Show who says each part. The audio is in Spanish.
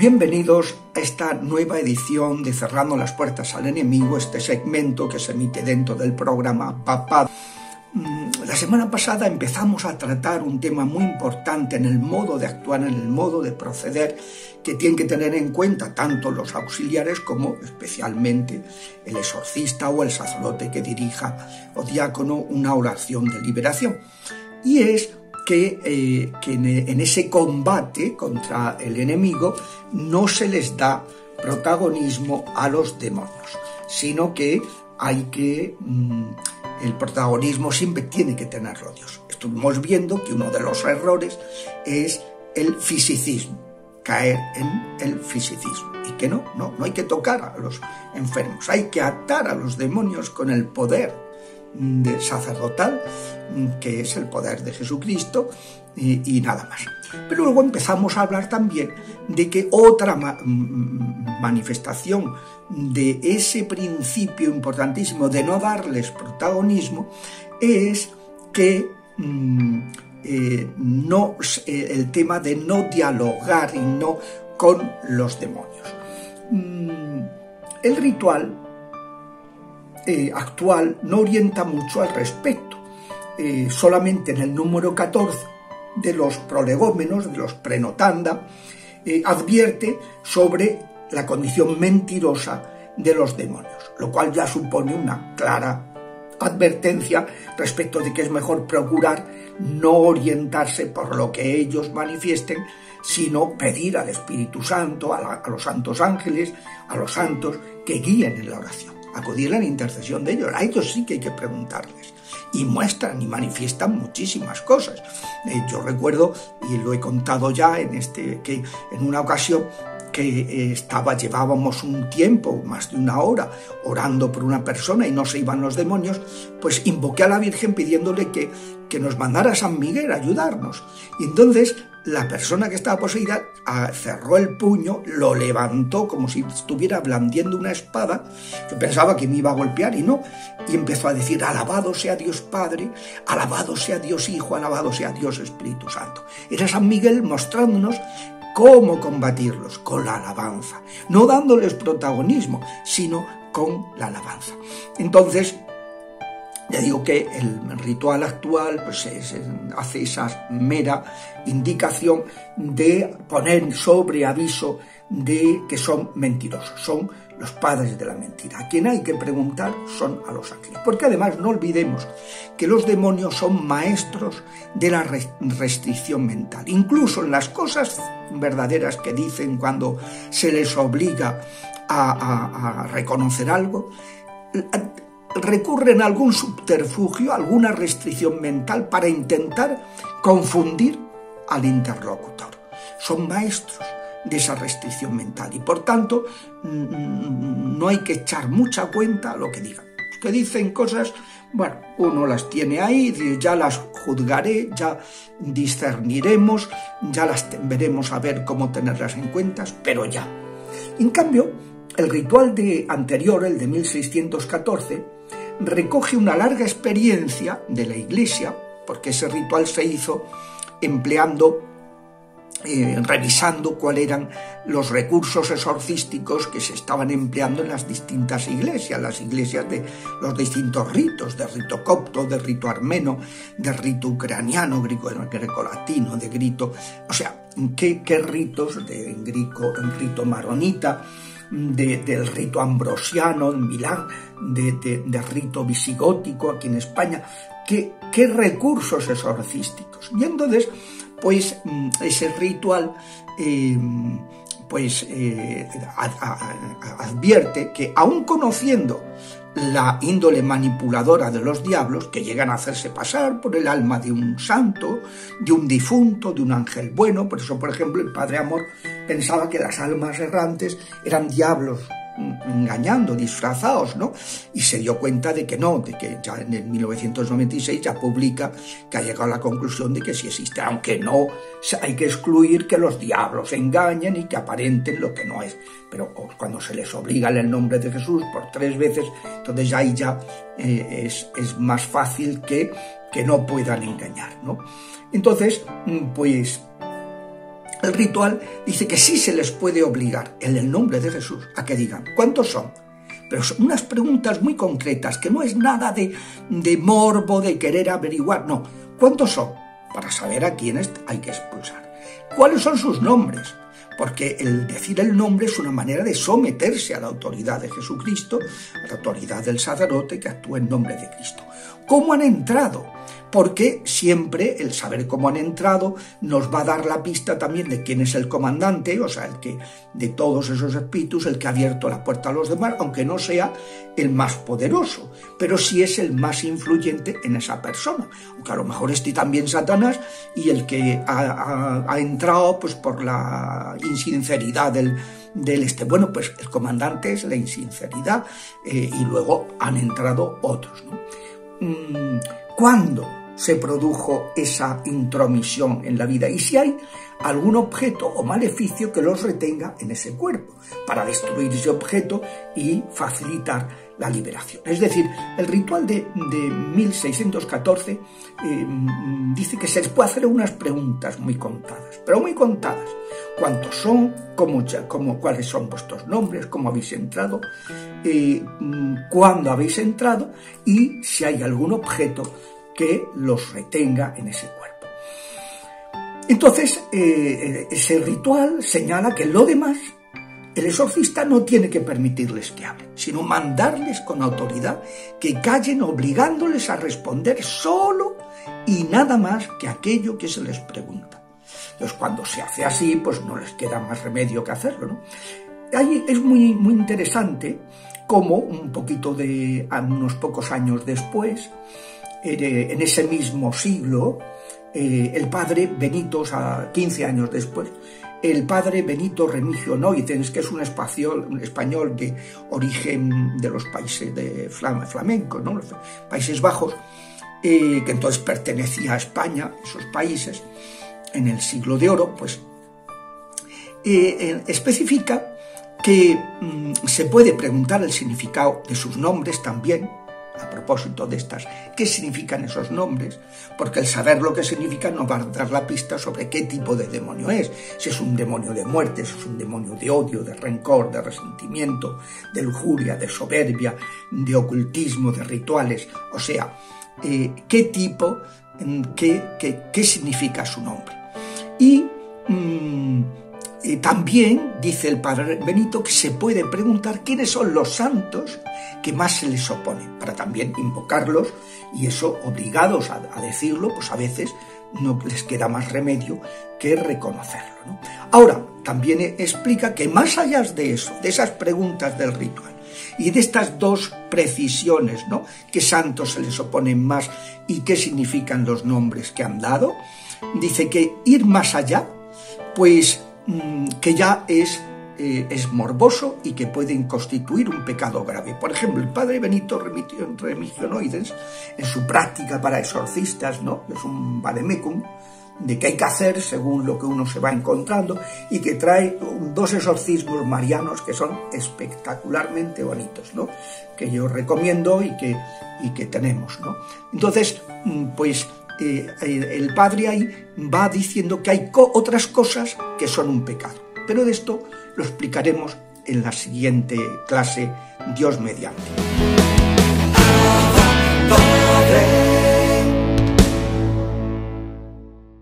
Speaker 1: Bienvenidos a esta nueva edición de Cerrando las Puertas al Enemigo, este segmento que se emite dentro del programa Papá. La semana pasada empezamos a tratar un tema muy importante en el modo de actuar, en el modo de proceder, que tienen que tener en cuenta tanto los auxiliares como especialmente el exorcista o el sacerdote que dirija o diácono una oración de liberación. Y es que en ese combate contra el enemigo no se les da protagonismo a los demonios, sino que el protagonismo siempre tiene que tenerlo Dios. Estuvimos viendo que uno de los errores es el fisicismo, caer en el fisicismo, y que no hay que tocar a los enfermos, hay que atar a los demonios con el poder sacerdotal, que es el poder de Jesucristo, y nada más. Pero luego empezamos a hablar también de que otra manifestación de ese principio importantísimo de no darles protagonismo es que el tema de no dialogar y no con los demonios. El ritual actual no orienta mucho al respecto. Solamente en el número 14 de los prolegómenos, de los prenotanda, advierte sobre la condición mentirosa de los demonios, lo cual ya supone una clara advertencia respecto de que es mejor procurar no orientarse por lo que ellos manifiesten, sino pedir al Espíritu Santo, a los santos ángeles, a los santos, que guíen en la oración, acudir a la intercesión de ellos. A ellos sí que hay que preguntarles, y muestran y manifiestan muchísimas cosas. Yo recuerdo, y lo he contado ya que en una ocasión que llevábamos un tiempo, más de una hora, orando por una persona y no se iban los demonios, pues invoqué a la Virgen pidiéndole que nos mandara a San Miguel a ayudarnos. Y entonces la persona que estaba poseída cerró el puño, lo levantó como si estuviera blandiendo una espada. Yo pensaba que me iba a golpear y no. Y empezó a decir: alabado sea Dios Padre, alabado sea Dios Hijo, alabado sea Dios Espíritu Santo. Era San Miguel mostrándonos cómo combatirlos con la alabanza, no dándoles protagonismo, sino con la alabanza. Entonces, ya digo que el ritual actual pues hace esa mera indicación de poner sobre aviso de que son mentirosos, son los padres de la mentira. A quien hay que preguntar son a los ángeles, porque además no olvidemos que los demonios son maestros de la restricción mental. Incluso en las cosas verdaderas que dicen cuando se les obliga a reconocer algo, recurren a algún subterfugio, alguna restricción mental para intentar confundir al interlocutor. Son maestros de esa restricción mental y por tanto no hay que echar mucha cuenta a lo que digan. Los que dicen cosas, bueno, uno las tiene ahí, ya las juzgaré, ya discerniremos, ya las veremos a ver cómo tenerlas en cuenta, pero ya. En cambio, el ritual anterior, el de 1614, recoge una larga experiencia de la Iglesia, porque ese ritual se hizo revisando cuáles eran los recursos exorcísticos que se estaban empleando en las distintas iglesias, las iglesias de los distintos ritos, de rito copto, de rito armeno, de rito ucraniano, grecolatino, de rito, o sea, qué ritos, en rito maronita, del rito ambrosiano en Milán, de rito visigótico aquí en España, qué recursos exorcísticos. Y entonces, pues ese ritual advierte que aun conociendo la índole manipuladora de los diablos, que llegan a hacerse pasar por el alma de un santo, de un difunto, de un ángel bueno. Por eso, por ejemplo, el Padre Amor pensaba que las almas errantes eran diablos engañando, disfrazados, ¿no? Y se dio cuenta de que no, de que ya en el 1996 ya publica que ha llegado a la conclusión de que sí existe, aunque no hay que excluir que los diablos engañen y que aparenten lo que no es. Pero cuando se les obliga en el nombre de Jesús por 3 veces, entonces ahí ya es más fácil que no puedan engañar, ¿no? Entonces, pues el ritual dice que sí se les puede obligar en el nombre de Jesús a que digan ¿cuántos son? Pero son unas preguntas muy concretas, que no es nada de morbo, de querer averiguar, no. ¿Cuántos son? Para saber a quiénes hay que expulsar. ¿Cuáles son sus nombres? Porque el decir el nombre es una manera de someterse a la autoridad de Jesucristo, a la autoridad del sacerdote que actúa en nombre de Cristo. ¿Cómo han entrado? Porque siempre el saber cómo han entrado nos va a dar la pista también de quién es el comandante, o sea, el que de todos esos espíritus, el que ha abierto la puerta a los demás, aunque no sea el más poderoso, pero sí es el más influyente en esa persona. Aunque a lo mejor esté también Satanás y el que ha entrado pues por la insinceridad del bueno, pues el comandante es la insinceridad y luego han entrado otros, ¿no? ¿Cuándo se produjo esa intromisión en la vida? Y si hay algún objeto o maleficio que los retenga en ese cuerpo para destruir ese objeto y facilitar la liberación. Es decir, el ritual de 1614 dice que se les puede hacer unas preguntas muy contadas, pero muy contadas. ¿Cuántos son? ¿Cuáles son vuestros nombres? ¿Cómo habéis entrado? ¿Cuándo habéis entrado? Y si hay algún objeto que los retenga en ese cuerpo. Entonces, ese ritual señala que lo demás, el exorcista no tiene que permitirles que hablen, sino mandarles con autoridad que callen, obligándoles a responder solo y nada más que aquello que se les pregunta. Entonces, cuando se hace así, pues no les queda más remedio que hacerlo, ¿no? Ahí es muy, muy interesante cómo unos pocos años después, en ese mismo siglo, el padre Benito, o sea, 15 años después, el padre Benito Remigio Noidens, que es un español de origen de los países de flamenco, ¿no? Los Países Bajos, que entonces pertenecía a España, esos países, en el siglo de oro, pues especifica que se puede preguntar el significado de sus nombres también, a propósito de qué significan esos nombres, porque el saber lo que significan nos va a dar la pista sobre qué tipo de demonio es, si es un demonio de muerte, si es un demonio de odio, de rencor, de resentimiento, de lujuria, de soberbia, de ocultismo, de rituales, o sea, qué tipo, qué significa su nombre. Y también dice el padre Benito que se puede preguntar quiénes son los santos que más se les oponen, para también invocarlos, y eso, obligados a decirlo, pues a veces no les queda más remedio que reconocerlo, ¿no? Ahora, también explica que más allá de eso, de esas preguntas del ritual, y de estas dos precisiones, ¿no? ¿Qué santos se les oponen más y qué significan los nombres que han dado? Dice que ir más allá, pues que ya es morboso y que pueden constituir un pecado grave. Por ejemplo, el padre Benito Remigio Noidens, en su práctica para exorcistas, ¿no? Es un vademecum de qué hay que hacer según lo que uno se va encontrando, y que trae dos exorcismos marianos que son espectacularmente bonitos, ¿no? Que yo recomiendo y que tenemos, ¿no? Entonces, pues el padre ahí va diciendo que hay otras cosas que son un pecado, pero de esto lo explicaremos en la siguiente clase, Dios mediante.